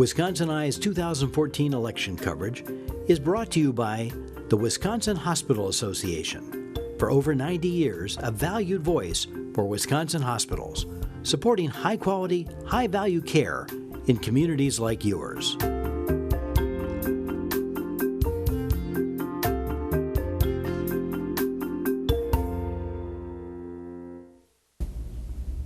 Wisconsin Eye's 2014 election coverage is brought to you by the Wisconsin Hospital Association. For over 90 years, a valued voice for Wisconsin hospitals, supporting high-quality, high-value care in communities like yours.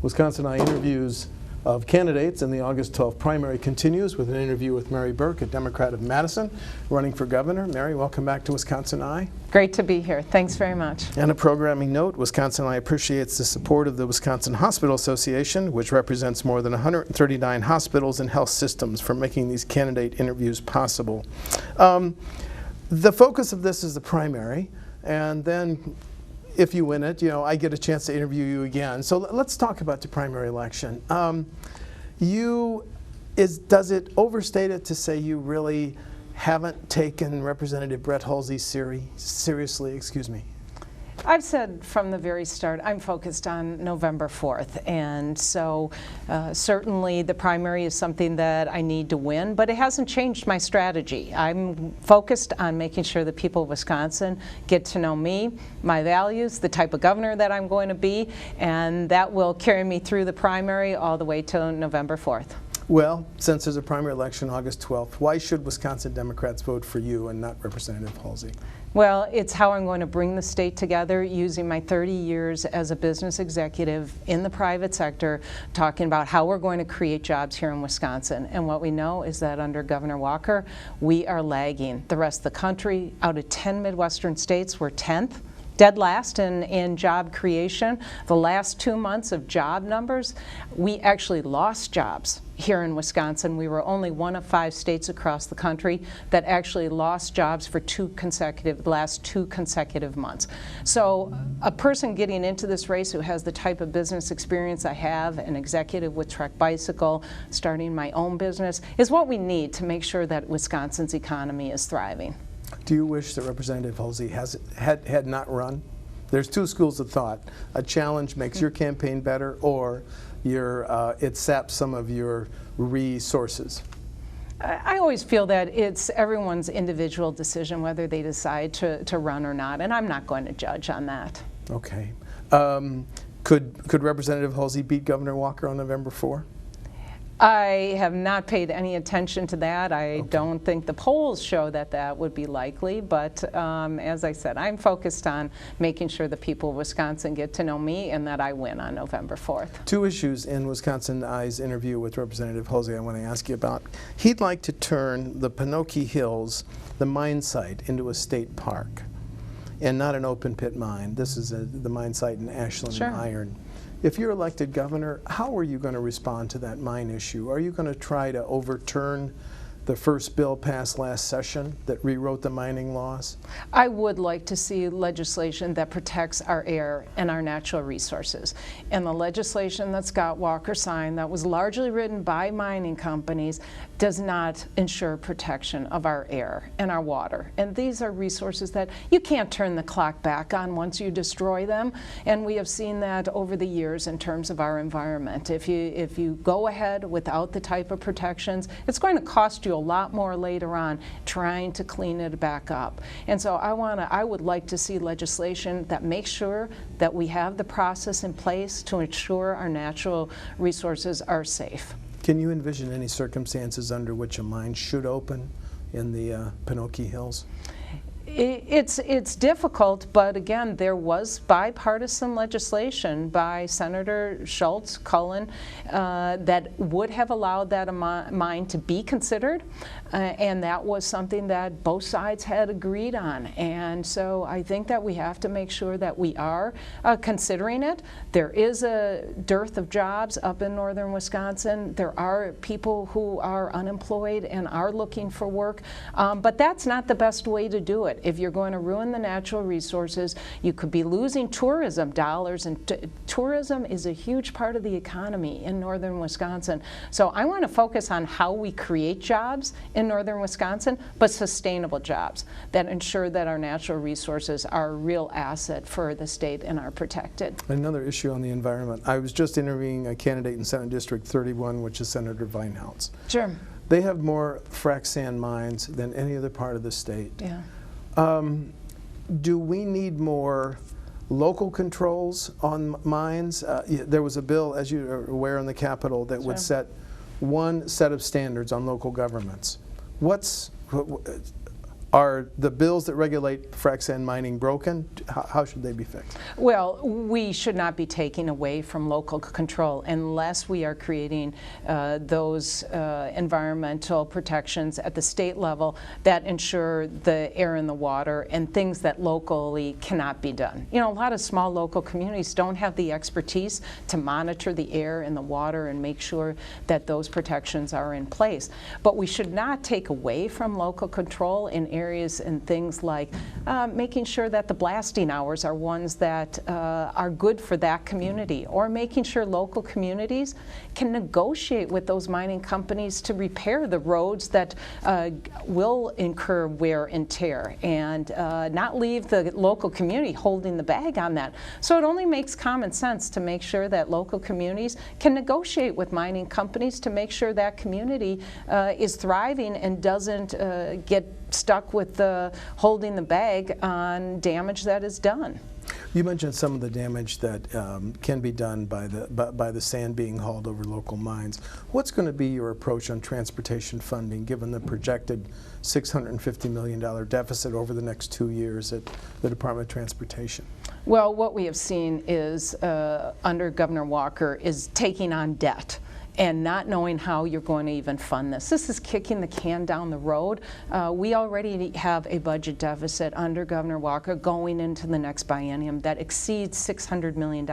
Wisconsin Eye interviews of candidates in the August 12th primary continues with an interview with Mary Burke, a Democrat of Madison, running for governor. Mary, welcome back to Wisconsin Eye. Great to be here. Thanks very much. And a programming note, Wisconsin Eye appreciates the support of the Wisconsin Hospital Association, which represents more than 139 hospitals and health systems, for making these candidate interviews possible. The focus of this is the primary, and then if you win it, I get a chance to interview you again. So let's talk about the primary election. Does it overstate it to say you really haven't taken Representative Brett Hulsey seriously? Excuse me. I've said from the very start I'm focused on November 4th, and so certainly the primary is something that I need to win, but it hasn't changed my strategy. I'm focused on making sure the people of Wisconsin get to know me, my values, the type of governor that I'm going to be, and that will carry me through the primary all the way to November 4th. Well, since there's a primary election August 12th, why should Wisconsin Democrats vote for you and not Representative Hulsey? Well, it's how I'm going to bring the state together using my 30 years as a business executive in the private sector, talking about how we're going to create jobs here in Wisconsin. And what we know is that under Governor Walker, we are lagging the rest of the country. Out of 10 Midwestern states, we're 10th. Dead last in job creation. The last 2 months of job numbers, we actually lost jobs here in Wisconsin. We were only one of 5 states across the country that actually lost jobs for the last two consecutive months. So a person getting into this race who has the type of business experience I have, an executive with Trek Bicycle, starting my own business, is what we need to make sure that Wisconsin's economy is thriving. Do you wish that Representative Hulsey had not run? There's 2 schools of thought. A challenge makes your campaign better, or it saps some of your resources. I always feel that it's everyone's individual decision whether they decide to run or not, and I'm not going to judge on that. Okay. Could Representative Hulsey beat Governor Walker on November 4? I have not paid any attention to that. I don't think the polls show that that would be likely, but as I said, I'm focused on making sure the people of Wisconsin get to know me and that I win on November 4th. 2 issues in Wisconsin Eye's interview with Representative Hulsey I want to ask you about. He'd like to turn the Pinocchio Hills, the mine site, into a state park and not an open pit mine. This is the mine site in Ashland and Iron. If you're elected governor, how are you going to respond to that mine issue? Are you going to try to overturn the first bill passed last session that rewrote the mining laws? I would like to see legislation that protects our air and our natural resources. And the legislation that Scott Walker signed, that was largely written by mining companies, does not ensure protection of our air and our water. And these are resources that you can't turn the clock back on once you destroy them. And we have seen that over the years in terms of our environment. If you go ahead without the type of protections, it's going to cost you a lot more later on trying to clean it back up. And so I would like to see legislation that makes sure that we have the process in place to ensure our natural resources are safe. Can you envision any circumstances under which a mine should open in the Pinocchio Hills? It's difficult, but again, there was bipartisan legislation by Senator Schultz, Cullen, that would have allowed that mine to be considered, and that was something that both sides had agreed on. And so I think that we have to make sure that we are considering it. There is a dearth of jobs up in northern Wisconsin. There are people who are unemployed and are looking for work, but that's not the best way to do it. If you're going to ruin the natural resources, you could be losing tourism dollars, and tourism is a huge part of the economy in northern Wisconsin. So I want to focus on how we create jobs in northern Wisconsin, but sustainable jobs that ensure that our natural resources are a real asset for the state and are protected. Another issue on the environment. I was just interviewing a candidate in Senate District 31, which is Senator Vinehouts. Sure. They have more frac sand mines than any other part of the state. Yeah. Do we need more local controls on mines? There was a bill, as you are aware, in the Capitol that would set one set of standards on local governments. Are the bills that regulate frac sand mining broken? How should they be fixed? Well, we should not be taking away from local control unless we are creating those environmental protections at the state level that ensure the air and the water and things that locally cannot be done. You know, a lot of small local communities don't have the expertise to monitor the air and the water and make sure that those protections are in place. But we should not take away from local control in areas and things like making sure that the blasting hours are ones that are good for that community, or making sure local communities can negotiate with those mining companies to repair the roads that will incur wear and tear, and not leave the local community holding the bag on that. So it only makes common sense to make sure that local communities can negotiate with mining companies to make sure that community is thriving and doesn't get stuck with holding the bag on damage that is done. You mentioned some of the damage that can be done by the sand being hauled over local mines. What's going to be your approach on transportation funding, given the projected $650 million deficit over the next 2 years at the Department of Transportation? Well, what we have seen is, under Governor Walker, is taking on debt and not knowing how you're going to even fund this. This is kicking the can down the road. We already have a budget deficit under Governor Walker going into the next biennium that exceeds $600 million.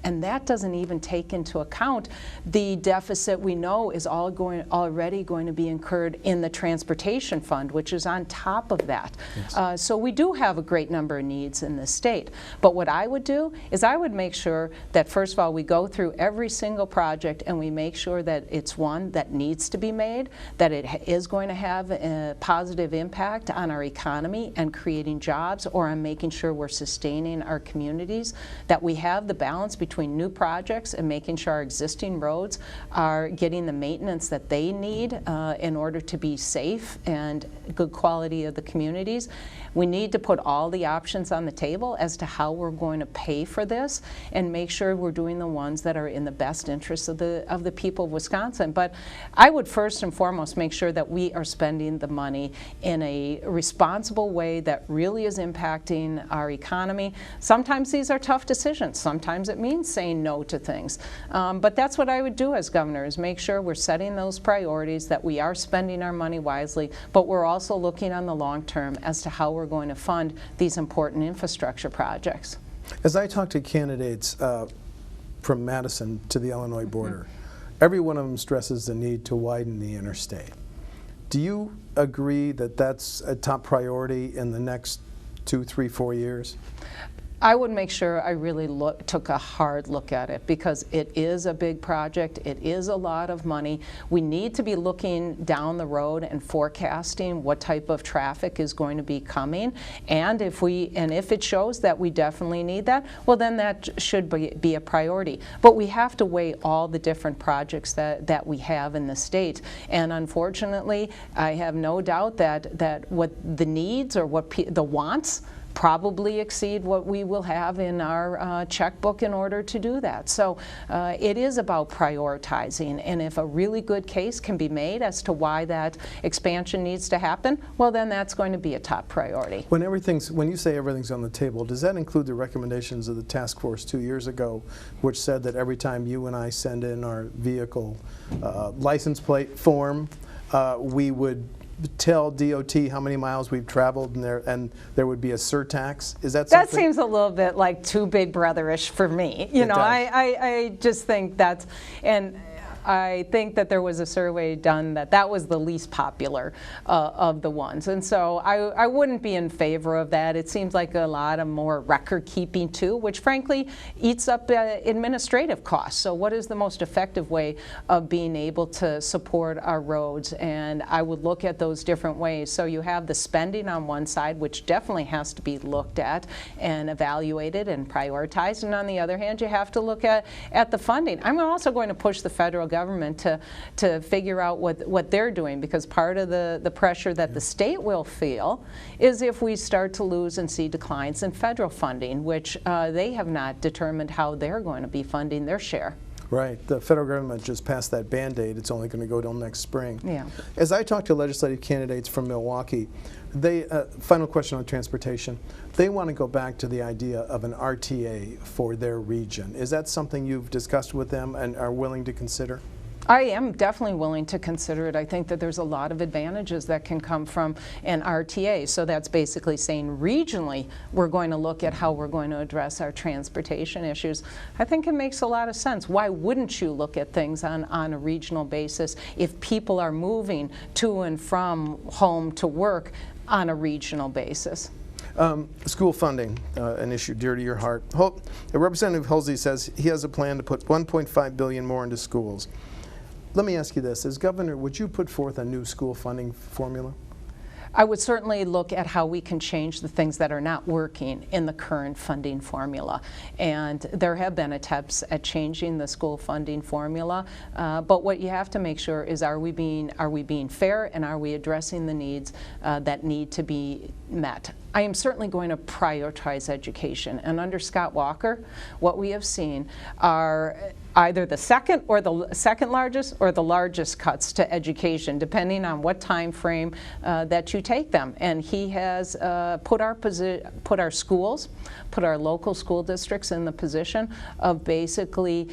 And that doesn't even take into account the deficit we know is already going to be incurred in the transportation fund, which is on top of that. Yes. So we do have a great number of needs in this state. But what I would do is I would make sure that, first of all, we go through every single project and we make sure that it's one that needs to be made, that it is going to have a positive impact on our economy and creating jobs, or on making sure we're sustaining our communities, that we have the balance between new projects and making sure our existing roads are getting the maintenance that they need in order to be safe and good quality of the communities. We need to put all the options on the table as to how we're going to pay for this and make sure we're doing the ones that are in the best interests of the people of Wisconsin. But I would first and foremost make sure that we are spending the money in a responsible way that really is impacting our economy. Sometimes these are tough decisions. Sometimes it means saying no to things. But that's what I would do as governor, is make sure we're setting those priorities, that we are spending our money wisely, but we're also looking on the long term as to how we're going to fund these important infrastructure projects. As I talk to candidates from Madison to the Illinois border, every one of them stresses the need to widen the interstate. Do you agree that that's a top priority in the next 2, 3, 4 years? I would make sure I really took a hard look at it, because it is a big project. It is a lot of money. We need to be looking down the road and forecasting what type of traffic is going to be coming. And if it shows that we definitely need that, well, then that should be a priority. But we have to weigh all the different projects that we have in the state. And unfortunately, I have no doubt that what the needs or what the wants probably exceed what we will have in our checkbook in order to do that. So it is about prioritizing, and if a really good case can be made as to why that expansion needs to happen, well, then that's going to be a top priority. When you say everything's on the table, does that include the recommendations of the task force 2 years ago, which said that every time you and I send in our vehicle license plate form, we would tell DOT how many miles we've traveled, and there would be a surtax? Is that something? That seems a little bit like too big brotherish for me. You know, I just think that's, and I think that there was a survey done that was the least popular of the ones. And so I wouldn't be in favor of that. It seems like a lot of more record keeping too, which frankly eats up administrative costs. So what is the most effective way of being able to support our roads? And I would look at those different ways. So you have the spending on one side, which definitely has to be looked at and evaluated and prioritized. And on the other hand, you have to look at the funding. I'm also going to push the federal government to figure out what they're doing, because part of the pressure that the state will feel is if we start to lose and see declines in federal funding, which they have not determined how they're going to be funding their share. Right. The federal government just passed that Band-Aid. It's only going to go till next spring. Yeah. As I talk to legislative candidates from Milwaukee, they, final question on transportation, they want to go back to the idea of an RTA for their region. Is that something you've discussed with them and are willing to consider? I am definitely willing to consider it. I think that there's a lot of advantages that can come from an RTA. So that's basically saying regionally we're going to look at how we're going to address our transportation issues. I think it makes a lot of sense. Why wouldn't you look at things on a regional basis if people are moving to and from home to work on a regional basis? School funding, an issue dear to your heart. Representative Hulsey says he has a plan to put $1.5 billion more into schools. Let me ask you this. As governor, would you put forth a new school funding formula? I would certainly look at how we can change the things that are not working in the current funding formula. And there have been attempts at changing the school funding formula, but what you have to make sure is are we being fair, and are we addressing the needs that need to be met? I am certainly going to prioritize education, and under Scott Walker, what we have seen are either the second largest or the largest cuts to education, depending on what time frame that you take them. And he has put our schools, put our local school districts in the position of basically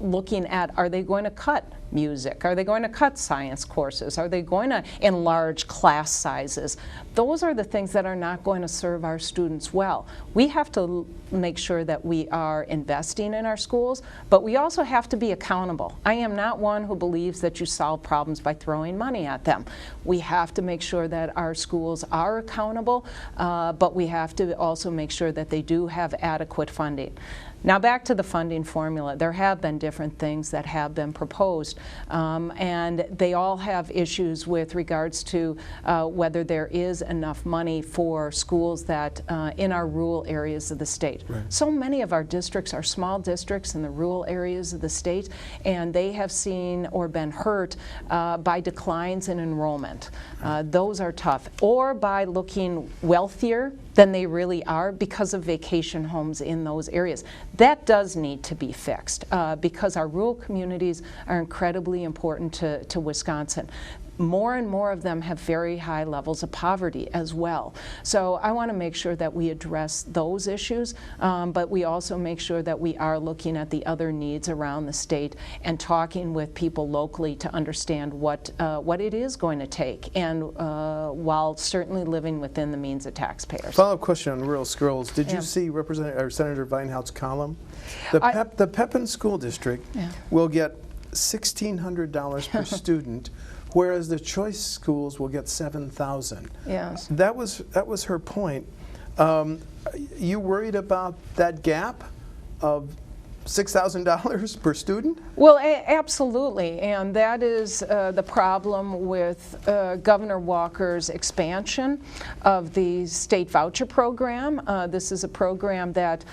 looking at, are they going to cut music? Are they going to cut science courses? Are they going to enlarge class sizes? Those are the things that are not going to serve our students well. We have to make sure that we are investing in our schools, but we also have to be accountable. I am not one who believes that you solve problems by throwing money at them. We have to make sure that our schools are accountable, but we have to also make sure that they do have adequate funding. Now back to the funding formula. There have been different things that have been proposed, and they all have issues with regards to whether there is enough money for schools that in our rural areas of the state. Right. So many of our districts are small districts in the rural areas of the state, and they have seen or been hurt by declines in enrollment. Those are tough. Or by looking wealthier than they really are because of vacation homes in those areas. That does need to be fixed because our rural communities are incredibly important to Wisconsin. More and more of them have very high levels of poverty as well. So I want to make sure that we address those issues, but we also make sure that we are looking at the other needs around the state and talking with people locally to understand what it is going to take, and while certainly living within the means of taxpayers. Follow-up question on rural schools. Did you see Senator Vinehouse's column? The Pepin School District will get $1,600 per student, whereas the choice schools will get $7,000. Yes. That was her point. You worried about that gap of $6,000 per student? Well, absolutely, and that is the problem with Governor Walker's expansion of the state voucher program. This is a program that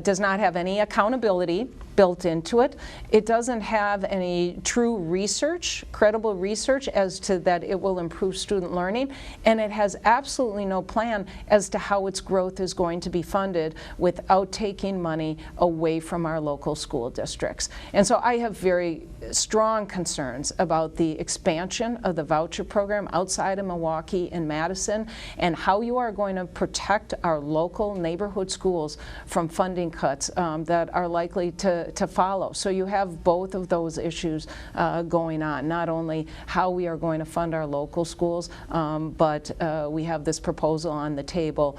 does not have any accountability built into it. It doesn't have any true research, credible research as to that it will improve student learning, and it has absolutely no plan as to how its growth is going to be funded without taking money away from our local school districts. And so I have very strong concerns about the expansion of the voucher program outside of Milwaukee and Madison, and how you are going to protect our local neighborhood schools from funding cuts that are likely to follow. So you have both of those issues going on, not only how we are going to fund our local schools, but we have this proposal on the table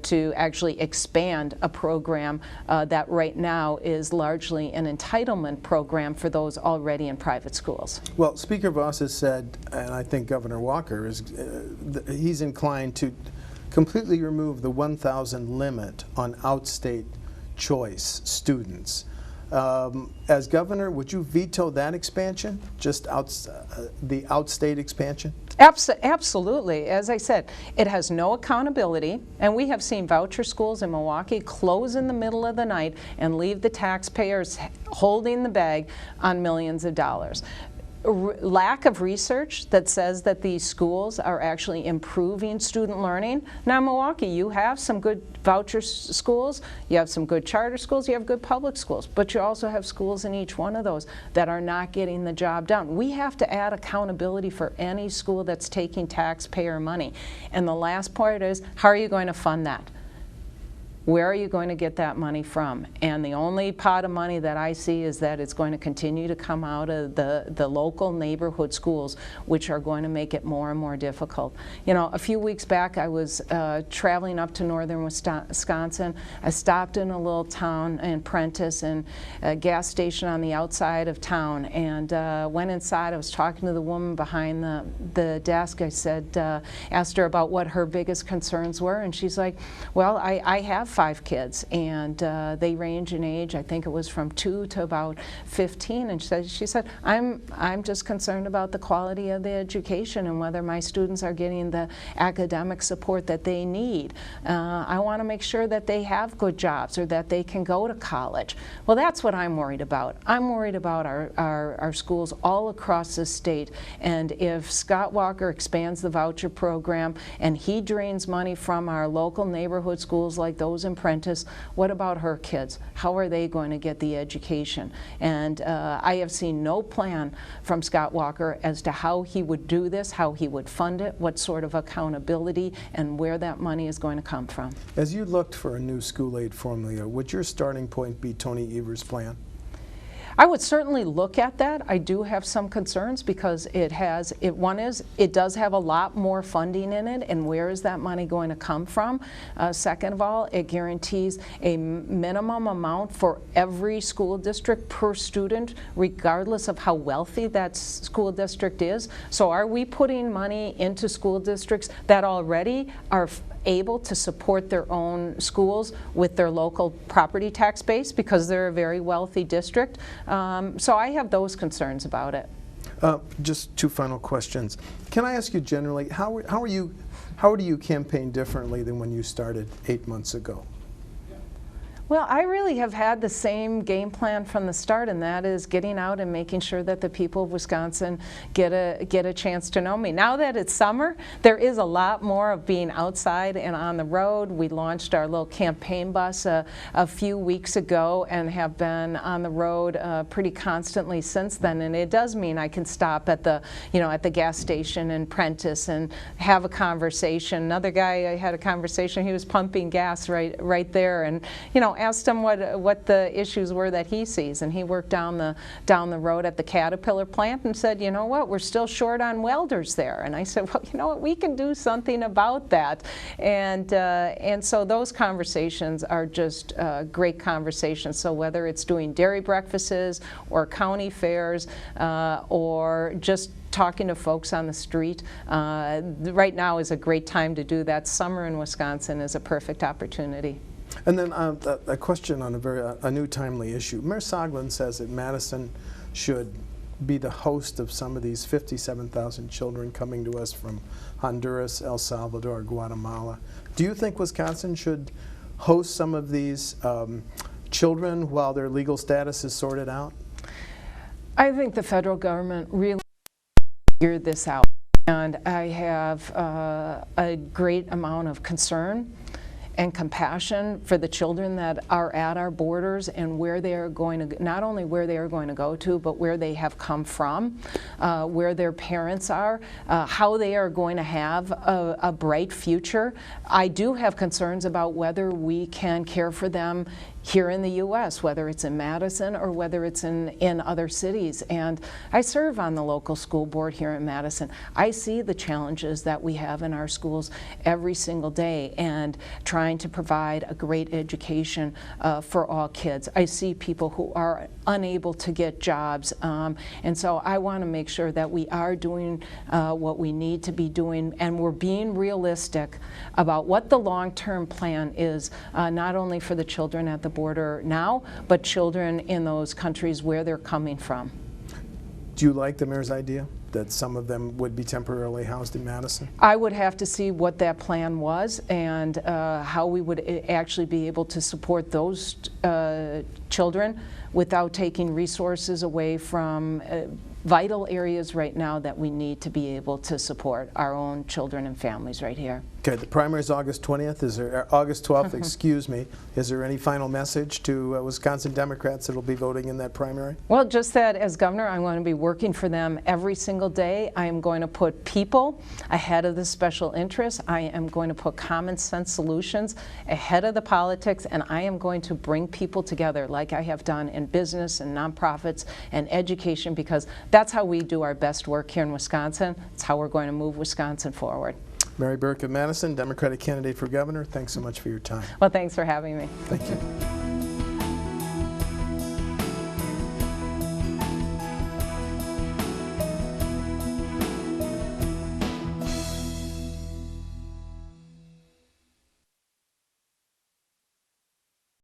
to actually expand a program that right now is largely an entitlement program for those already in private schools. Well, Speaker Voss has said, and I think Governor Walker is, he's inclined to completely remove the 1,000 limit on outstate choice students. As governor, would you veto that expansion, just the outstate expansion? Absolutely. As I said, it has no accountability, and we have seen voucher schools in Milwaukee close in the middle of the night and leave the taxpayers holding the bag on millions of dollars. Lack of research that says that these schools are actually improving student learning. Now in Milwaukee, you have some good voucher schools, you have some good charter schools, you have good public schools, but you also have schools in each one of those that are not getting the job done. We have to add accountability for any school that's taking taxpayer money. And the last part is, how are you going to fund that? Where are you going to get that money from? And the only pot of money that I see is that it's going to continue to come out of the local neighborhood schools, which are going to make it more and more difficult. You know, a few weeks back I was traveling up to northern Wisconsin. I stopped in a little town in Prentice and a gas station on the outside of town, and went inside. I was talking to the woman behind the desk. I said, asked her about what her biggest concerns were, and she's like, well, I have 5 kids, and they range in age. I think it was from 2 to about 15. And she said, I'm just concerned about the quality of the education and whether my students are getting the academic support that they need. I want to make sure that they have good jobs or that they can go to college. Well, that's what I'm worried about. I'm worried about our schools all across the state. And if Scott Walker expands the voucher program and he drains money from our local neighborhood schools like those in Prentice, what about her kids? How are they going to get the education? And I have seen no plan from Scott Walker as to how he would do this, how he would fund it, what sort of accountability, and where that money is going to come from. As you looked for a new school aid formula, would your starting point be Tony Evers' plan? I would certainly look at that. I do have some concerns because it does have a lot more funding in it, and where is that money going to come from? Second of all, it guarantees a minimum amount for every school district per student, regardless of how wealthy that school district is. So are we putting money into school districts that already are able to support their own schools with their local property tax base because they're a very wealthy district? So I have those concerns about it. Just 2 final questions. Can I ask you generally, how do you campaign differently than when you started 8 months ago? Well, I really have had the same game plan from the start, and that is getting out and making sure that the people of Wisconsin get a chance to know me. Now that it's summer, there is a lot more of being outside and on the road. We launched our little campaign bus a few weeks ago and have been on the road pretty constantly since then. And it does mean I can stop at the gas station in Prentice and have a conversation. Another guy, I had a conversation. He was pumping gas right there, and asked him what the issues were that he sees, and he worked down the road at the Caterpillar plant and said, you know what, we're still short on welders there. And I said, well, you know what, we can do something about that. And so those conversations are just great conversations. So whether it's doing dairy breakfasts or county fairs or just talking to folks on the street, right now is a great time to do that. Summer in Wisconsin is a perfect opportunity. And then a question on a new timely issue. Mayor Soglin says that Madison should be the host of some of these 57,000 children coming to us from Honduras, El Salvador, Guatemala. Do you think Wisconsin should host some of these children while their legal status is sorted out? I think the federal government really figured this out, and I have a great amount of concern and compassion for the children that are at our borders and where they are going to, not only where they are going to go to, but where they have come from, where their parents are, how they are going to have a bright future. I do have concerns about whether we can care for them here in the U.S., whether it's in Madison or whether it's in other cities. And I serve on the local school board here in Madison. I see the challenges that we have in our schools every single day and trying to provide a great education for all kids. I see people who are unable to get jobs. And so I want to make sure that we are doing what we need to be doing, and we're being realistic about what the long-term plan is, not only for the children at the border now, but children in those countries where they're coming from. Do you like the mayor's idea that some of them would be temporarily housed in Madison? I would have to see what that plan was and how we would actually be able to support those children without taking resources away from vital areas right now that we need to be able to support our own children and families right here. Okay, the primary is August 20th. Is there August 12th? Excuse me. Is there any final message to Wisconsin Democrats that will be voting in that primary? Well, just that as governor, I'm going to be working for them every single day. I am going to put people ahead of the special interests. I am going to put common sense solutions ahead of the politics, and I am going to bring people together like I have done in business and nonprofits and education, because that's how we do our best work here in Wisconsin. It's how we're going to move Wisconsin forward. Mary Burke of Madison, Democratic candidate for governor, thanks so much for your time. Well, thanks for having me. Thank you.